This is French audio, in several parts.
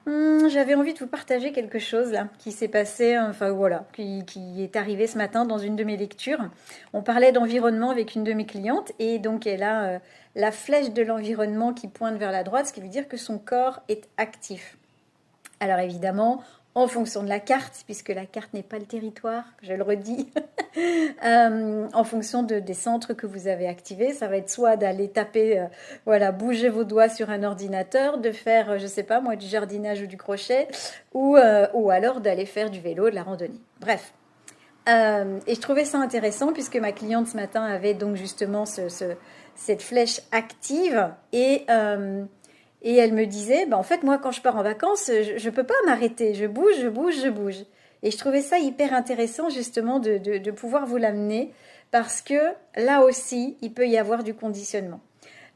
J'avais envie de vous partager quelque chose là, qui s'est passé, enfin voilà, qui est arrivé ce matin dans une de mes lectures. On parlait d'environnement avec une de mes clientes et donc elle a la flèche de l'environnement qui pointe vers la droite, ce qui veut dire que son corps est actif. Alors évidemment, en fonction de la carte, puisque la carte n'est pas le territoire, je le redis, en fonction des centres que vous avez activés, ça va être soit d'aller taper, voilà, bouger vos doigts sur un ordinateur, de faire, je sais pas moi, du jardinage ou du crochet, ou alors d'aller faire du vélo, de la randonnée. Bref. Et je trouvais ça intéressant puisque ma cliente ce matin avait donc justement cette flèche active et elle me disait, bah, en fait, moi, quand je pars en vacances, je peux pas m'arrêter. Je bouge, je bouge, je bouge. Et je trouvais ça hyper intéressant, justement, de pouvoir vous l'amener parce que là aussi, il peut y avoir du conditionnement.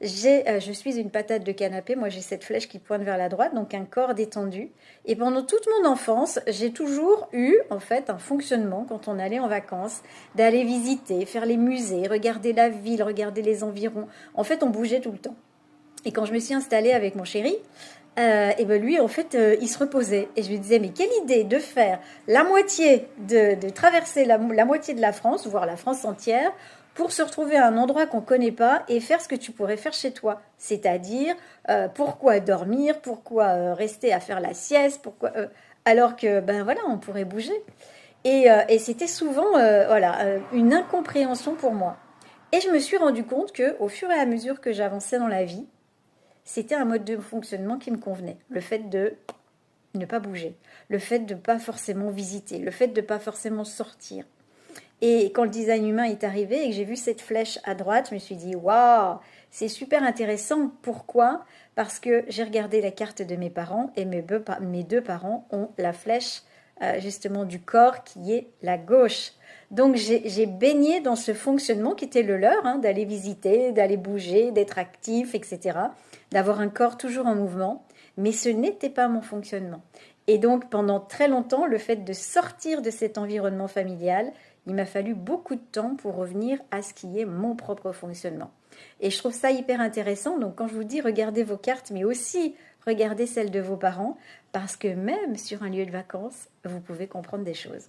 Je suis une patate de canapé. Moi, j'ai cette flèche qui pointe vers la droite, donc un corps détendu. Et pendant toute mon enfance, j'ai toujours eu, en fait, un fonctionnement quand on allait en vacances, d'aller visiter, faire les musées, regarder la ville, regarder les environs. En fait, on bougeait tout le temps. Et quand je me suis installée avec mon chéri, et ben lui, en fait, il se reposait. Et je lui disais, mais quelle idée de faire la moitié, de traverser la moitié de la France, voire la France entière, pour se retrouver à un endroit qu'on ne connaît pas et faire ce que tu pourrais faire chez toi. C'est-à-dire, pourquoi dormir, pourquoi rester à faire la sieste, pourquoi, alors que, ben voilà, on pourrait bouger. Et c'était souvent voilà, une incompréhension pour moi. Et je me suis rendu compte que, au fur et à mesure que j'avançais dans la vie, c'était un mode de fonctionnement qui me convenait. Le fait de ne pas bouger, le fait de ne pas forcément visiter, le fait de ne pas forcément sortir. Et quand le design humain est arrivé et que j'ai vu cette flèche à droite, je me suis dit, waouh, c'est super intéressant. Pourquoi? Parce que j'ai regardé la carte de mes parents et mes deux parents ont la flèche justement du corps qui est la gauche. Donc j'ai baigné dans ce fonctionnement qui était le leur, hein, d'aller visiter, d'aller bouger, d'être actif, etc. D'avoir un corps toujours en mouvement. Mais ce n'était pas mon fonctionnement. Et donc pendant très longtemps, le fait de sortir de cet environnement familial, il m'a fallu beaucoup de temps pour revenir à ce qui est mon propre fonctionnement. Et je trouve ça hyper intéressant. Donc quand je vous dis regardez vos cartes, mais aussi regardez celles de vos parents, parce que même sur un lieu de vacances, vous pouvez comprendre des choses.